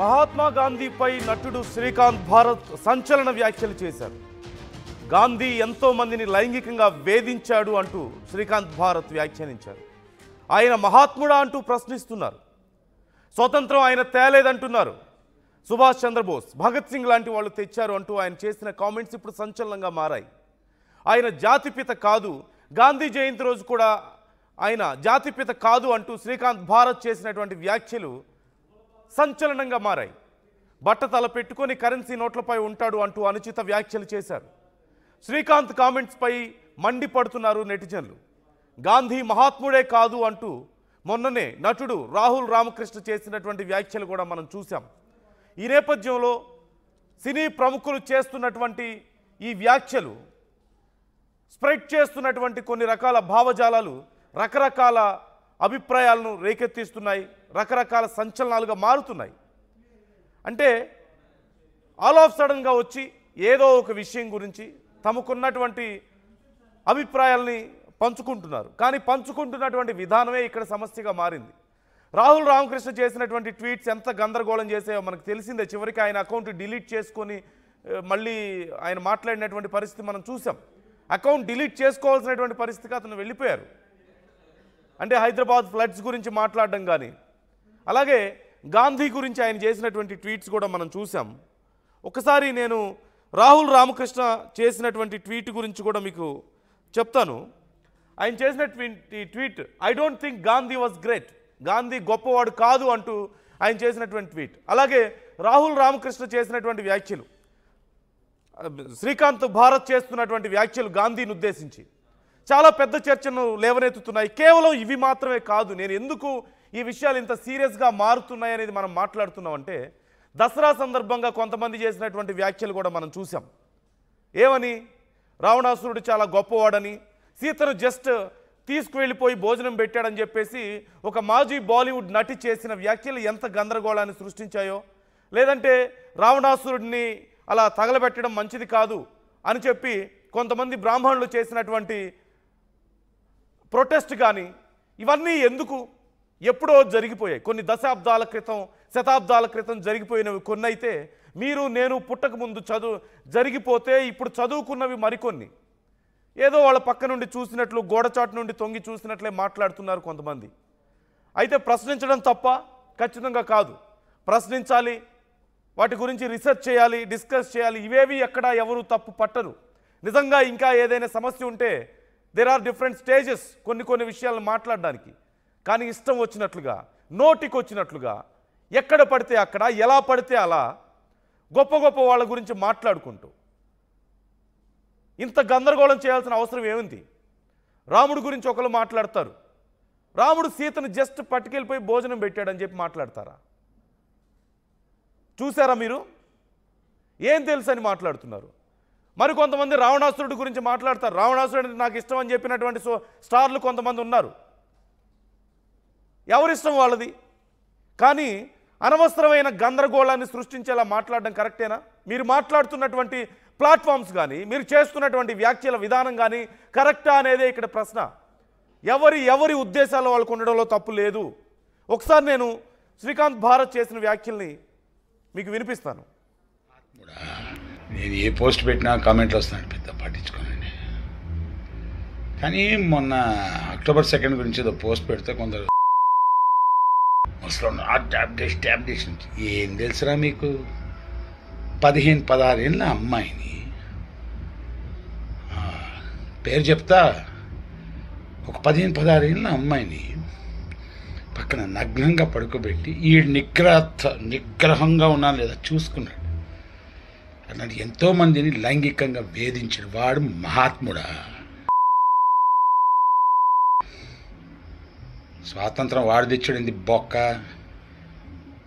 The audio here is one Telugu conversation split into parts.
మహాత్మా గాంధీపై నటుడు శ్రీకాంత్ భారత్ సంచలన వ్యాఖ్యలు చేశారు. గాంధీ ఎంతో మందిని లైంగికంగా వేధించాడు అంటూ శ్రీకాంత్ భారత్ వ్యాఖ్యానించారు. ఆయన మహాత్ముడా అంటూ ప్రశ్నిస్తున్నారు. స్వతంత్రం ఆయన తేలేదంటున్నారు. సుభాష్ చంద్రబోస్, భగత్ సింగ్ లాంటి వాళ్ళు తెచ్చారు అంటూ ఆయన చేసిన కామెంట్స్ ఇప్పుడు సంచలనంగా మారాయి. ఆయన జాతిపిత కాదు, గాంధీ జయంతి రోజు కూడా ఆయన జాతిపిత కాదు అంటూ శ్రీకాంత్ భారత్ చేసినటువంటి వ్యాఖ్యలు సంచలనంగా మారాయి. బట్టతల పెట్టుకొని కరెన్సీ నోట్లపై ఉంటాడు అంటూ అనుచిత వ్యాఖ్యలు చేశారు. శ్రీకాంత్ కామెంట్స్పై మండిపడుతున్నారు నెటిజన్లు. గాంధీ మహాత్ముడే కాదు అంటూ మొన్ననే నటుడు రాహుల్ రామకృష్ణ చేసినటువంటి వ్యాఖ్యలు కూడా మనం చూసాం. ఈ నేపథ్యంలో సినీ ప్రముఖులు చేస్తున్నటువంటి ఈ వ్యాఖ్యలు స్ప్రెడ్ చేస్తున్నటువంటి కొన్ని రకాల భావజాలాలు రకరకాల అభిప్రాయాలను రేకెత్తిస్తున్నాయి, రకరకాల సంచలనాలుగా మారుతున్నాయి. అంటే ఆల్ ఆఫ్ సడన్గా వచ్చి ఏదో ఒక విషయం గురించి తమకున్నటువంటి అభిప్రాయాల్ని పంచుకుంటున్నారు. కానీ పంచుకుంటున్నటువంటి విధానమే ఇక్కడ సమస్యగా మారింది. రాహుల్ రామకృష్ణ చేసినటువంటి ట్వీట్స్ ఎంత గందరగోళం చేసాయో మనకు తెలిసిందే. చివరికి ఆయన అకౌంట్ డిలీట్ చేసుకొని మళ్ళీ ఆయన మాట్లాడినటువంటి పరిస్థితి మనం చూసాం. అకౌంట్ డిలీట్ చేసుకోవాల్సినటువంటి పరిస్థితికి అతను వెళ్ళిపోయారు. అంటే హైదరాబాద్ ఫ్లడ్స్ గురించి మాట్లాడడం కానీ, అలాగే గాంధీ గురించి ఆయన చేసినటువంటి ట్వీట్స్ కూడా మనం చూసాం. ఒకసారి నేను రాహుల్ రామకృష్ణ చేసినటువంటి ట్వీట్ గురించి కూడా మీకు చెప్తాను. ఆయన చేసినటువంటి tweet, I don't think Gandhi was great, Gandhi గొప్పవాడు కాదు అంటూ ఆయన చేసినటువంటి ట్వీట్. అలాగే రాహుల్ రామకృష్ణ చేసినటువంటి వ్యాఖ్యలు, శ్రీకాంత్ భారత్ చేస్తున్నటువంటి వ్యాఖ్యలు గాంధీని ఉద్దేశించి చాలా పెద్ద చర్చను లేవనెత్తుతున్నాయి. కేవలం ఇవి మాత్రమే కాదు. నేను ఎందుకు ఈ విషయాలు ఇంత సీరియస్గా మారుతున్నాయి అనేది మనం మాట్లాడుతున్నామంటే, దసరా సందర్భంగా కొంతమంది చేసినటువంటి వ్యాఖ్యలు కూడా మనం చూసాం. ఏమని, రావణాసురుడు చాలా గొప్పవాడని, సీతను జస్ట్ తీసుకువెళ్ళిపోయి భోజనం పెట్టాడని చెప్పేసి ఒక మాజీ బాలీవుడ్ నటి చేసిన వ్యాఖ్యలు ఎంత గందరగోళాన్ని సృష్టించాయో, లేదంటే రావణాసురుడిని అలా తగలబెట్టడం మంచిది కాదు అని చెప్పి కొంతమంది బ్రాహ్మణులు చేసినటువంటి ప్రొటెస్ట్ కానీ, ఇవన్నీ ఎందుకు, ఎప్పుడో జరిగిపోయాయి. కొన్ని దశాబ్దాల క్రితం, శతాబ్దాల క్రితం జరిగిపోయినవి కొన్ని అయితే, మీరు నేను పుట్టక ముందు జరిగిపోతే ఇప్పుడు చదువుకున్నవి మరికొన్ని. ఏదో వాళ్ళ పక్క నుండి చూసినట్లు, గోడచాటు నుండి తొంగి చూసినట్లే మాట్లాడుతున్నారు కొంతమంది. అయితే ప్రశ్నించడం తప్ప? ఖచ్చితంగా కాదు. ప్రశ్నించాలి, వాటి గురించి రీసెర్చ్ చేయాలి, డిస్కస్ చేయాలి. ఇవేవి ఎక్కడ ఎవరు తప్పు పట్టరు. నిజంగా ఇంకా ఏదైనా సమస్య ఉంటే దేర్ ఆర్ డిఫరెంట్ స్టేజెస్ కొన్ని విషయాలను మాట్లాడడానికి. కానీ ఇష్టం వచ్చినట్లుగా, నోటికి వచ్చినట్లుగా, ఎక్కడ పడితే అక్కడ, ఎలా పడితే అలా గొప్ప వాళ్ళ గురించి మాట్లాడుకుంటూ ఇంత గందరగోళం చేయాల్సిన అవసరం ఏముంది? రాముడు గురించి ఒకరు మాట్లాడతారు, రాముడు సీతను జస్ట్ పట్టుకెళ్ళిపోయి భోజనం పెట్టాడని చెప్పి మాట్లాడతారా? చూసారా మీరు? ఏం తెలుసు అని మాట్లాడుతున్నారు. మరికొంతమంది రావణాసురుడి గురించి మాట్లాడతారు. రావణాసురుడు అంటే నాకు ఇష్టం అని చెప్పినటువంటి స్టార్లు కొంతమంది ఉన్నారు. ఎవరిష్టం వాళ్ళది. కానీ అనవసరమైన గందరగోళాన్ని సృష్టించేలా మాట్లాడడం కరెక్టేనా? మీరు మాట్లాడుతున్నటువంటి ప్లాట్ఫామ్స్ కానీ, మీరు చేస్తున్నటువంటి వ్యాఖ్యల విధానం కానీ కరెక్టా అనేదే ఇక్కడ ప్రశ్న. ఎవరి ఉద్దేశాలు వాళ్ళకు ఉండడంలో తప్పు లేదు. ఒకసారి నేను శ్రీకాంత్ భారత్ చేసిన వ్యాఖ్యల్ని మీకు వినిపిస్తాను. నేను ఏ పోస్ట్ పెట్టినా కామెంట్లు వస్తున్నాడు, పెద్ద పట్టించుకోనండి. కానీ మొన్న అక్టోబర్ 2 గురించి ఏదో పోస్ట్ పెడితే కొందరు ముసలి టాబ్లిషన్ ఏం తెలుసురా మీకు? 15-16 ఏళ్ళ అమ్మాయిని పేరు చెప్తా, ఒక 15-16 ఏళ్ళ అమ్మాయిని పక్కన నగ్నంగా పడుకోబెట్టి ఈ నిగ్రహంగా ఉన్నా లేదా చూసుకున్నాడు. అలాంటి ఎంతోమందిని లైంగికంగా వేధించిన వాడు మహాత్ముడా? స్వాతంత్రం వాడు తెచ్చాడింది బొక్క.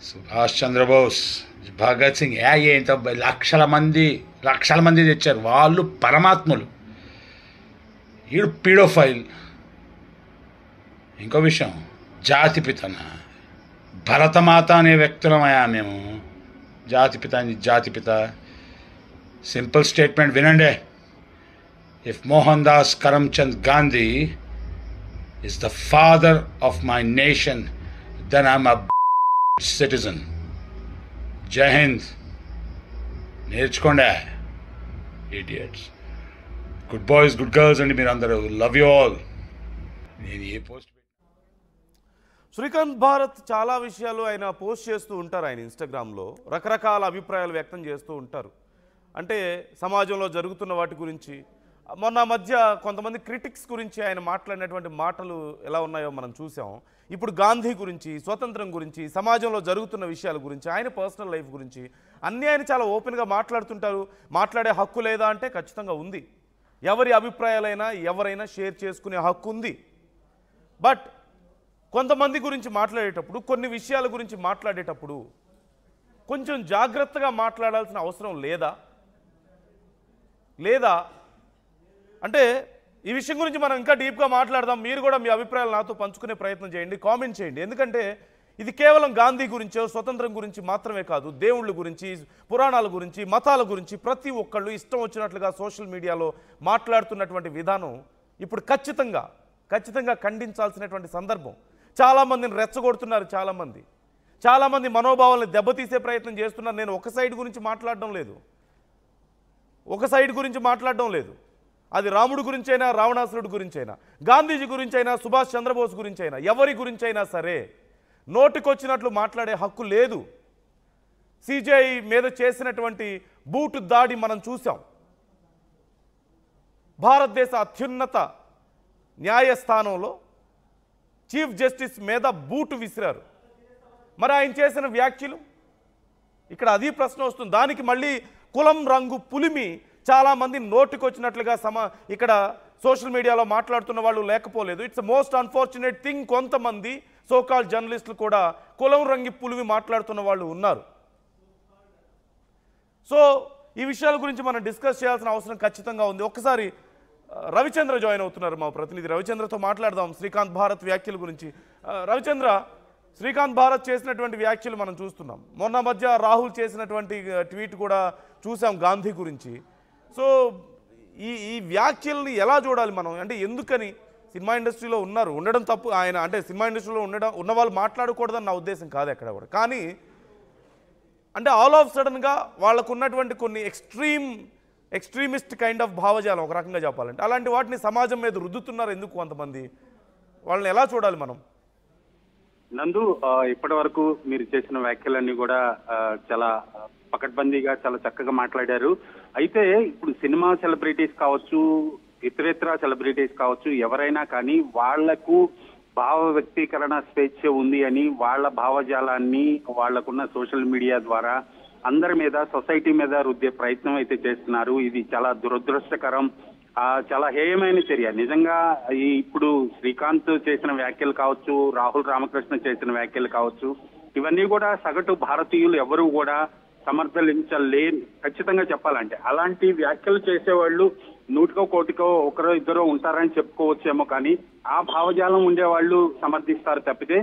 సుభాష్ చంద్రబోస్, భగత్ సింగ్ ఏంతో లక్షల మంది తెచ్చారు. వాళ్ళు పరమాత్ములు, ఈడు పీడోఫైల్. ఇంకో విషయం, జాతిపితన భరతమాత అనే వ్యక్తులమయ్యా మేము. జాతిపిత సింపుల్ స్టేట్మెంట్ వినండి. If Mohan Das Karamchand Gandhi is the father of my nation, then I'm a citizen. జై హింద్. నేర్చుకోండి idiots. Good boys, good girls అండి మీరు అందరూ. Love you all. నేను ఏ పోస్ట్ శ్రీకాంత్ భారత్ చాలా విషయాలు ఆయన పోస్ట్ చేస్తూ ఉంటారు. ఆయన ఇన్స్టాగ్రామ్లో రకరకాల అభిప్రాయాలు వ్యక్తం చేస్తూ ఉంటారు. అంటే సమాజంలో జరుగుతున్న వాటి గురించి, మొన్న మధ్య కొంతమంది క్రిటిక్స్ గురించి ఆయన మాట్లాడినటువంటి మాటలు ఎలా ఉన్నాయో మనం చూసాం. ఇప్పుడు గాంధీ గురించి, స్వతంత్రం గురించి, సమాజంలో జరుగుతున్న విషయాల గురించి, ఆయన పర్సనల్ లైఫ్ గురించి అన్నీ ఆయన చాలా ఓపెన్గా మాట్లాడుతుంటారు. మాట్లాడే హక్కు లేదా అంటే ఖచ్చితంగా ఉంది. ఎవరి అభిప్రాయాలైనా ఎవరైనా షేర్ చేసుకునే హక్కు ఉంది. బట్ కొంతమంది గురించి మాట్లాడేటప్పుడు, కొన్ని విషయాల గురించి మాట్లాడేటప్పుడు కొంచెం జాగ్రత్తగా మాట్లాడాల్సిన అవసరం లేదా అంటే ఈ విషయం గురించి మనం ఇంకా డీప్గా మాట్లాడదాం. మీరు కూడా మీ అభిప్రాయాలు నాతో పంచుకునే ప్రయత్నం చేయండి, కామెంట్ చేయండి. ఎందుకంటే ఇది కేవలం గాంధీ గురించో స్వతంత్రం గురించి మాత్రమే కాదు, దేవుళ్ళ గురించి, పురాణాల గురించి, మతాల గురించి ప్రతి ఒక్కళ్ళు ఇష్టం వచ్చినట్లుగా సోషల్ మీడియాలో మాట్లాడుతున్నటువంటి విధానం ఇప్పుడు ఖచ్చితంగా ఖండించాల్సినటువంటి సందర్భం. చాలామందిని రెచ్చగొడుతున్నారు. చాలామంది మనోభావాలను దెబ్బతీసే ప్రయత్నం చేస్తున్నారు. నేను ఒక సైడ్ గురించి మాట్లాడడం లేదు. అది రాముడి గురించైనా, రావణాసురుడి గురించైనా, గాంధీజీ గురించైనా, సుభాష్ చంద్రబోస్ గురించైనా, ఎవరి గురించైనా సరే నోటికొచ్చినట్లు మాట్లాడే హక్కు లేదు. సిజేఐ మీద చేసినటువంటి బూటు దాడి మనం చూసాం. భారతదేశ అత్యున్నత న్యాయస్థానంలో చీఫ్ జస్టిస్ మీద బూటు విసిరారు. మరి ఆయన చేసిన వ్యాఖ్యలు, ఇక్కడ అది ప్రశ్న వస్తుంది. దానికి మళ్ళీ కులం రంగు పులిమి చాలామంది నోటికొచ్చినట్లుగా ఇక్కడ సోషల్ మీడియాలో మాట్లాడుతున్న వాళ్ళు లేకపోలేదు. It's most unfortunate thing. కొంతమంది సోకాల్ జర్నలిస్టులు కూడా కులం రంగు పులిమి మాట్లాడుతున్న వాళ్ళు ఉన్నారు. సో ఈ విషయాల గురించి మనం డిస్కస్ చేయాల్సిన అవసరం ఖచ్చితంగా ఉంది. ఒక్కసారి రవిచంద్ర జాయిన్ అవుతున్నారు, మా ప్రతినిధి. రవిచంద్రతో మాట్లాడదాం శ్రీకాంత్ భారత్ వ్యాఖ్యల గురించి. రవిచంద్ర, శ్రీకాంత్ భారత్ చేసినటువంటి వ్యాఖ్యలు మనం చూస్తున్నాం. మొన్న మధ్య రాహుల్ చేసినటువంటి ట్వీట్ కూడా చూసాం గాంధీ గురించి. సో ఈ వ్యాఖ్యల్ని ఎలా చూడాలి మనం? అంటే ఎందుకని సినిమా ఇండస్ట్రీలో ఉండడం తప్పు. ఆయన అంటే సినిమా ఇండస్ట్రీలో ఉన్న వాళ్ళు మాట్లాడకూడదని నా ఉద్దేశం కాదు ఎక్కడ కూడా. కానీ అంటే ఆల్ ఆఫ్ సడన్గా వాళ్ళకు ఉన్నటువంటి కొన్ని ఎక్స్ట్రీమిస్ట్ కైండ్ ఆఫ్ భావజాలం, ఒక రకంగా చెప్పాలంటే, అలాంటి వాటిని సమాజం మీద రుద్దుతున్నారు ఎందుకు కొంతమంది? వాళ్ళని ఎలా చూడాలి మనం? నందు, ఇప్పటి వరకు మీరు చేసిన వ్యాఖ్యలన్నీ కూడా చాలా పకడ్బందీగా, చాలా చక్కగా మాట్లాడారు. అయితే ఇప్పుడు సినిమా సెలబ్రిటీస్ కావచ్చు, ఇతరేతర సెలబ్రిటీస్ కావచ్చు, ఎవరైనా కానీ వాళ్లకు భావ వ్యక్తీకరణ స్వేచ్ఛ ఉంది అని వాళ్ళ భావజాలాన్ని వాళ్లకున్న సోషల్ మీడియా ద్వారా అందరి మీద, సొసైటీ మీద రుద్దే ప్రయత్నం అయితే చేస్తున్నారు. ఇది చాలా దురదృష్టకరం, చాలా హేయమైన చర్య. నిజంగా ఇప్పుడు శ్రీకాంత్ చేసిన వ్యాఖ్యలు కావచ్చు, రాహుల్ రామకృష్ణ చేసిన వ్యాఖ్యలు కావచ్చు, ఇవన్నీ కూడా సగటు భారతీయులు ఎవరు కూడా సమర్థించలేని, ఖచ్చితంగా చెప్పాలంటే. అలాంటి వ్యాఖ్యలు చేసేవాళ్ళు నూటికో కోటికో ఒకరో ఇద్దరో ఉంటారని చెప్పుకోవచ్చేమో, కానీ ఆ భావజాలం ఉండేవాళ్ళు సమర్థిస్తారు తప్పితే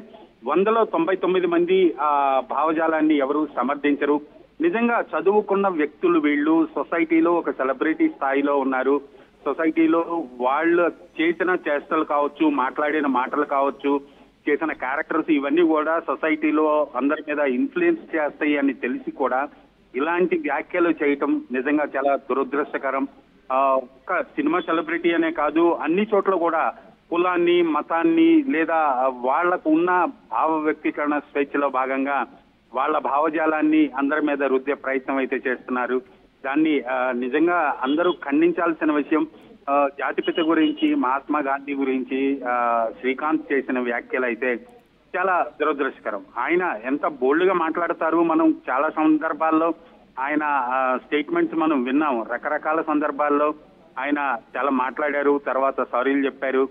199 మంది ఆ భావజాలాన్ని ఎవరు సమర్థించరు. నిజంగా చదువుకున్న వ్యక్తులు వీళ్ళు. సొసైటీలో ఒక సెలబ్రిటీ స్థాయిలో ఉన్నారు. సొసైటీలో వాళ్ళు చేసిన చేష్టలు కావచ్చు, మాట్లాడిన మాటలు కావచ్చు, చేసిన క్యారెక్టర్స్, ఇవన్నీ కూడా సొసైటీలో అందరి మీద ఇన్ఫ్లుయెన్స్ చేస్తాయి అని తెలిసి కూడా ఇలాంటి వ్యాఖ్యలు చేయటం నిజంగా చాలా దురదృష్టకరం. ఒక సినిమా సెలబ్రిటీ అనే కాదు, అన్ని చోట్ల కూడా కులాన్ని, మతాన్ని లేదా వాళ్లకు ఉన్న భావ వ్యక్తీకరణ స్వేచ్ఛలో భాగంగా వాళ్ళ భావజాలాన్ని అందరి మీద రుద్దే ప్రయత్నం అయితే చేస్తున్నారు. దాన్ని నిజంగా అందరూ ఖండించాల్సిన విషయం. జాతిపిత గురించి, మహాత్మా గాంధీ గురించి శ్రీకాంత్ చేసిన వ్యాఖ్యలు అయితే చాలా దురదృష్టకరం. ఆయన ఎంత బోల్డ్ గా మాట్లాడతారు. మనం చాలా సందర్భాల్లో ఆయన స్టేట్మెంట్స్ మనం విన్నాం. రకరకాల సందర్భాల్లో ఆయన చాలా మాట్లాడారు, తర్వాత సారీలు చెప్పారు.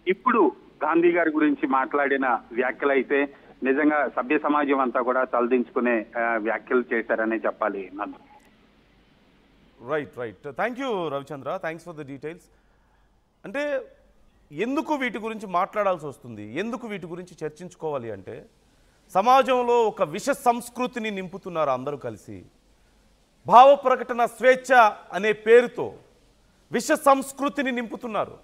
ఇప్పుడు గాంధీ గారి గురించి మాట్లాడిన వ్యాఖ్యలు అయితే నిజంగా సభ్య సమాజం అంతా కూడా తలదించుకునే వ్యాఖ్యలు చేశారనే చెప్పాలి. నన్ను right. Thank you Ravichandra, thanks for the details. అంటే ఎందుకు వీటి గురించి మాట్లాడాల్సి వస్తుంది, ఎందుకు వీటి గురించి చర్చించుకోవాలి అంటే, సమాజంలో ఒక విష సంస్కృతిని నింపుతున్నారు అందరూ కలిసి. భావ ప్రకటన స్వేచ్ఛ అనే పేరుతో విష సంస్కృతిని నింపుతున్నారు.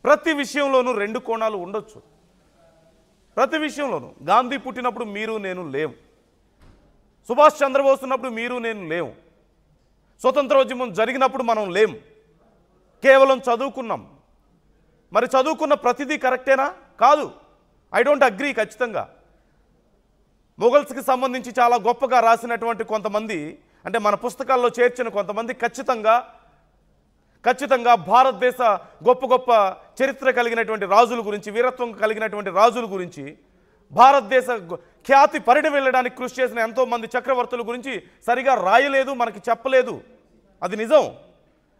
ప్రతి విషయంలోనూ రెండు కోణాలు ఉండొచ్చు. ప్రతి విషయంలోనూ గాంధీ పుట్టినప్పుడు మీరు నేను లేం. సుభాష్ చంద్రబోస్ ఉన్నప్పుడు మీరు నేను లేము. స్వతంత్రోద్యమం జరిగినప్పుడు మనం లేం. కేవలం చదువుకున్నాం. మరి చదువుకున్న ప్రతిదీ కరెక్టేనా? కాదు. I don't agree. ఖచ్చితంగా మొఘల్స్కి సంబంధించి చాలా గొప్పగా రాసినటువంటి కొంతమంది, అంటే మన పుస్తకాల్లో చేర్చిన కొంతమంది ఖచ్చితంగా భారతదేశ గొప్ప గొప్ప చరిత్ర కలిగినటువంటి రాజుల గురించి, వీరత్వం కలిగినటువంటి రాజుల గురించి, భారతదేశ ఖ్యాతి పరిడి వెళ్ళడానికి కృషి చేసిన ఎంతోమంది చక్రవర్తుల గురించి సరిగా రాయలేదు, మనకి చెప్పలేదు. అది నిజం.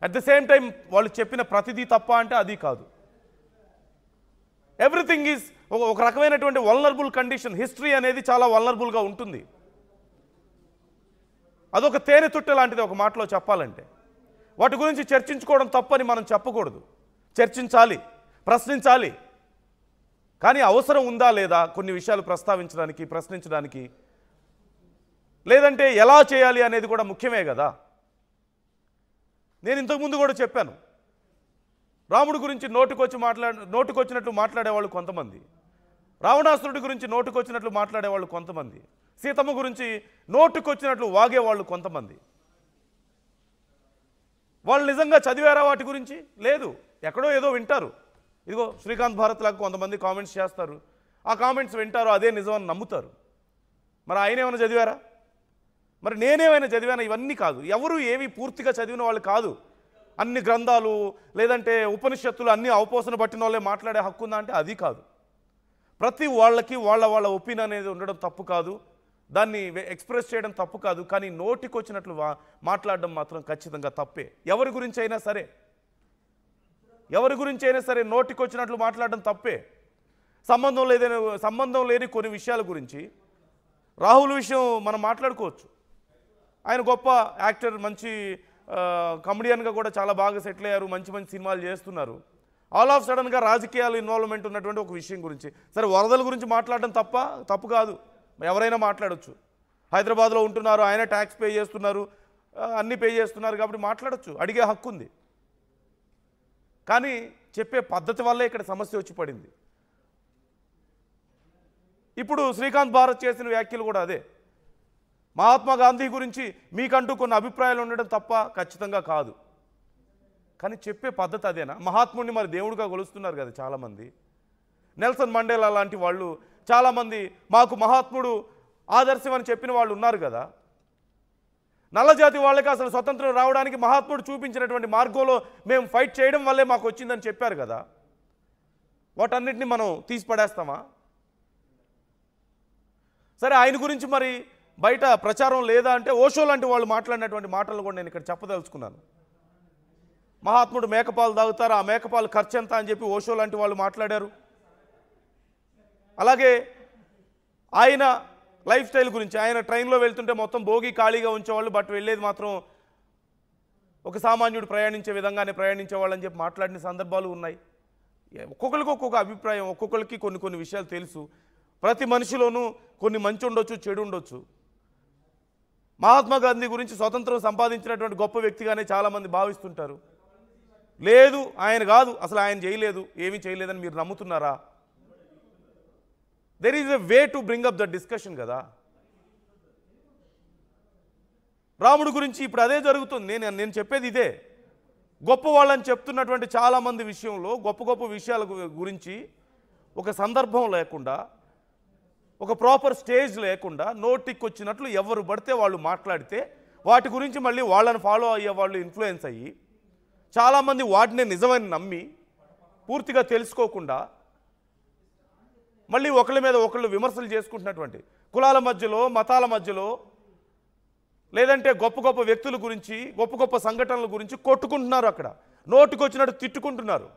అట్ ది సేమ్ టైం వాళ్ళు చెప్పిన ప్రతిదీ తప్ప అంటే అది కాదు. ఎవ్రీథింగ్ ఈజ్ ఒక రకమైనటువంటి వల్నరబుల్ కండిషన్. హిస్టరీ అనేది చాలా వల్నరబుల్గా ఉంటుంది. అదొక తేనె తుట్టె లాంటిది ఒక మాటలో చెప్పాలంటే. వాటి గురించి చర్చించుకోవడం తప్పని మనం చెప్పకూడదు. చర్చించాలి, ప్రశ్నించాలి. కానీ అవసరం ఉందా లేదా కొన్ని విషయాలు ప్రస్తావించడానికి, ప్రశ్నించడానికి, లేదంటే ఎలా చేయాలి అనేది కూడా ముఖ్యమే కదా. నేను ఇంతకుముందు కూడా చెప్పాను, రాముడి గురించి నోటుకొచ్చినట్లు మాట్లాడేవాళ్ళు కొంతమంది, రావణాసురుడి గురించి నోటుకొచ్చినట్లు మాట్లాడేవాళ్ళు కొంతమంది, సీతమ్మ గురించి నోటుకొచ్చినట్లు వాగేవాళ్ళు కొంతమంది. వాళ్ళు నిజంగా చదివారా వాటి గురించి? లేదు. ఎక్కడో ఏదో వింటారు. ఇదిగో శ్రీకాంత్ భారత్ లాగా కొంతమంది కామెంట్స్ చేస్తారు. ఆ కామెంట్స్ వింటారు, అదే నిజం అని నమ్ముతారు. మరి ఆయన ఏమైనా చదివారా? మరి నేనేమైనా చదివానా? ఇవన్నీ కాదు. ఎవరు ఏవి పూర్తిగా చదివిన వాళ్ళు కాదు. అన్ని గ్రంథాలు లేదంటే ఉపనిషత్తులు అన్నీ అవపోసన పట్టిన వాళ్ళే మాట్లాడే హక్కు ఉందా అంటే అది కాదు. ప్రతి వాళ్ళకి వాళ్ళ ఒపీనియన్ అనేది ఉండడం తప్పు కాదు, దాన్ని ఎక్స్ప్రెస్ చేయడం తప్పు కాదు. కానీ నోటికొచ్చినట్లు మాట్లాడడం మాత్రం ఖచ్చితంగా తప్పే. ఎవరి గురించి అయినా సరే నోటికొచ్చినట్లు మాట్లాడడం తప్పే. సంబంధం లేని కొన్ని విషయాల గురించి రాహుల్ విషయం మనం మాట్లాడుకోవచ్చు. ఆయన గొప్ప యాక్టర్, మంచి కమెడియన్గా కూడా చాలా బాగా సెటిల్ అయ్యారు, మంచి సినిమాలు చేస్తున్నారు. ఆల్ ఆఫ్ సడన్గా రాజకీయాలు ఇన్వాల్వ్మెంట్ ఉన్నటువంటి ఒక విషయం గురించి, సరే వరదల గురించి మాట్లాడడం తప్పు కాదు, ఎవరైనా మాట్లాడచ్చు. హైదరాబాద్లో ఉంటున్నారు, ఆయన ట్యాక్స్ పే చేస్తున్నారు, అన్నీ పే చేస్తున్నారు కాబట్టి మాట్లాడచ్చు, అడిగే హక్కు ఉంది. కానీ చెప్పే పద్ధతి వల్లే ఇక్కడ సమస్య వచ్చి పడింది. ఇప్పుడు శ్రీకాంత్ భారత్ చేసిన వ్యాఖ్యలు కూడా అదే. మహాత్మా గాంధీ గురించి మీకంటూ కొన్ని అభిప్రాయాలు ఉండడం తప్ప ఖచ్చితంగా కాదు. కానీ చెప్పే పద్ధతి అదేనా? మహాత్ముడిని మరి దేవుడిగా కొలుస్తున్నారు కదా చాలామంది. నెల్సన్ మండేలా లాంటి వాళ్ళు చాలామంది మాకు మహాత్ముడు ఆదర్శం అని చెప్పిన వాళ్ళు ఉన్నారు కదా. నల్లజాతి వాళ్ళకి అసలు స్వతంత్రం రావడానికి మహాత్ముడు చూపించినటువంటి మార్గంలో మేము ఫైట్ చేయడం వల్లే మాకు వచ్చిందని చెప్పారు కదా. వాటన్నిటిని మనం తీసి పడేస్తామా? సరే, ఆయన గురించి మరి బయట ప్రచారం లేదా అంటే ఓషో లాంటి వాళ్ళు మాట్లాడినటువంటి మాటలు కూడా నేను ఇక్కడ చెప్పదలుచుకున్నాను. మహాత్ముడు మేకపాలు తాగుతారు, ఆ మేకపాలు ఖర్చు ఎంత అని చెప్పి ఓషో లాంటి వాళ్ళు మాట్లాడారు. అలాగే ఆయన లైఫ్ స్టైల్ గురించి, ఆయన ట్రైన్లో వెళ్తుంటే మొత్తం భోగి ఖాళీగా ఉంచేవాళ్ళు, బట్ వెళ్ళేది మాత్రం ఒక సామాన్యుడు ప్రయాణించే విధంగానే ప్రయాణించేవాళ్ళు అని చెప్పి మాట్లాడిన సందర్భాలు ఉన్నాయి. ఒక్కొక్కరికి ఒక్కొక్క అభిప్రాయం, ఒక్కొక్కరికి కొన్ని విషయాలు తెలుసు. ప్రతి మనిషిలోనూ కొన్ని మంచి ఉండొచ్చు, చెడు ఉండొచ్చు. మహాత్మా గాంధీ గురించి స్వతంత్రం సంపాదించినటువంటి గొప్ప వ్యక్తిగానే చాలామంది భావిస్తుంటారు. లేదు, ఆయన కాదు, అసలు ఆయన చేయలేదు, ఏమీ చేయలేదని మీరు నమ్ముతున్నారా? There is a way to bring up the discussion కదా. రాముడి గురించి ఇప్పుడు అదే జరుగుతుంది. నేను చెప్పేది ఇదే. గొప్ప వాళ్ళని చెప్తున్నటువంటి చాలామంది విషయంలో గొప్ప విషయాల గురించి ఒక సందర్భం లేకుండా, ఒక ప్రాపర్ స్టేజ్ లేకుండా నోటికి వచ్చినట్లు ఎవరు పడితే వాళ్ళు మాట్లాడితే వాటి గురించి మళ్ళీ వాళ్ళని ఫాలో అయ్యే వాళ్ళు ఇన్ఫ్లుయెన్స్ అయ్యి చాలామంది వాటినే నిజమని నమ్మి పూర్తిగా తెలుసుకోకుండా మళ్ళీ ఒకళ్ళ మీద ఒకళ్ళు విమర్శలు చేసుకుంటున్నటువంటి కులాల మధ్యలో, మతాల మధ్యలో, లేదంటే గొప్ప వ్యక్తుల గురించి, గొప్ప సంఘటనల గురించి కొట్టుకుంటున్నారు. అక్కడ నోటికొచ్చినట్టు తిట్టుకుంటున్నారు.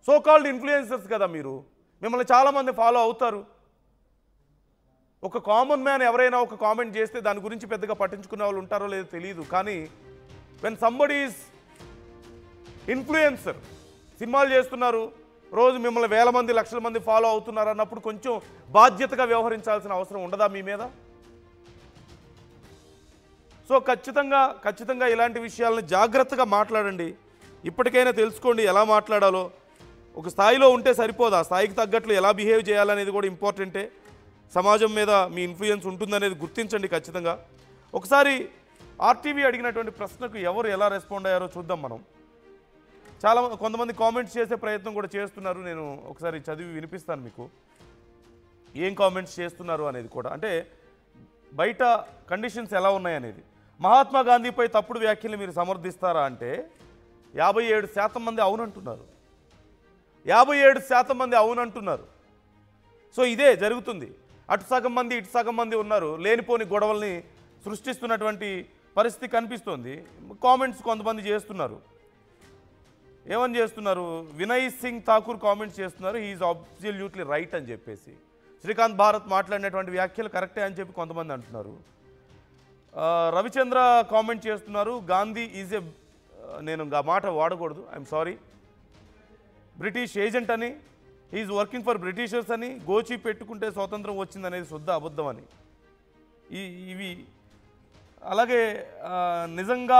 సో కాల్డ్ ఇన్ఫ్లుయెన్సర్స్ కదా మీరు. మిమ్మల్ని చాలామంది ఫాలో అవుతారు. ఒక కామన్ మ్యాన్ ఎవరైనా ఒక కామెంట్ చేస్తే దాని గురించి పెద్దగా పట్టించుకునే వాళ్ళు ఉంటారో లేదో తెలియదు. కానీ వెన్ సంబడీ ఈజ్ ఇన్ఫ్లుయెన్సర్, సినిమాలు చేస్తున్నారు, రోజు మిమ్మల్ని వేల మంది, లక్షల మంది ఫాలో అవుతున్నారు అన్నప్పుడు కొంచెం బాధ్యతగా వ్యవహరించాల్సిన అవసరం ఉండదా మీ మీద? సో ఖచ్చితంగా ఇలాంటి విషయాలను జాగ్రత్తగా మాట్లాడండి. ఇప్పటికైనా తెలుసుకోండి ఎలా మాట్లాడాలో. ఒక స్థాయిలో ఉంటే సరిపోదు, ఆ స్థాయికి తగ్గట్లు ఎలా బిహేవ్ చేయాలనేది కూడా ఇంపార్టెంటే. సమాజం మీద మీ ఇన్ఫ్లుయెన్స్ ఉంటుందనేది గుర్తించండి ఖచ్చితంగా. ఒకసారి ఆర్టీవీ అడిగినటువంటి ప్రశ్నకు ఎవరు ఎలా రెస్పాండ్ అయ్యారో చూద్దాం మనం. కొంతమంది కామెంట్స్ చేసే ప్రయత్నం కూడా చేస్తున్నారు. నేను ఒకసారి చదివి వినిపిస్తాను మీకు ఏం కామెంట్స్ చేస్తున్నారు అనేది కూడా. అంటే బయట కండిషన్స్ ఎలా ఉన్నాయనేది. మహాత్మా గాంధీపై తప్పుడు వ్యాఖ్యలు మీరు సమర్థిస్తారా అంటే 57% మంది అవునంటున్నారు. 57% మంది అవునంటున్నారు. సో ఇదే జరుగుతుంది. అటు సగం మంది ఇటు సగం మంది ఉన్నారు. లేనిపోని గొడవల్ని సృష్టిస్తున్నటువంటి పరిస్థితి కనిపిస్తోంది. కామెంట్స్ కొంతమంది చేస్తున్నారు. ఏమని చేస్తున్నారు? వినయ్ సింగ్ ఠాకూర్ కామెంట్స్ చేస్తున్నారు, హీఈస్ అబ్సల్యూట్లీ రైట్ అని చెప్పేసి. శ్రీకాంత్ భారత్ మాట్లాడినటువంటి వ్యాఖ్యలు కరెక్టే అని చెప్పి కొంతమంది అంటున్నారు. రవిచంద్ర కామెంట్ చేస్తున్నారు, గాంధీ ఈజ్ ఏ, నేను ఆ మాట వాడకూడదు, ఐఎమ్ సారీ, బ్రిటిష్ ఏజెంట్ అని, ఈజ్ వర్కింగ్ ఫర్ బ్రిటిషర్స్ అని, గోచి పెట్టుకుంటే స్వాతంత్రం వచ్చిందనేది శుద్ధ అబద్ధం అని. ఇవి అలాగే నిజంగా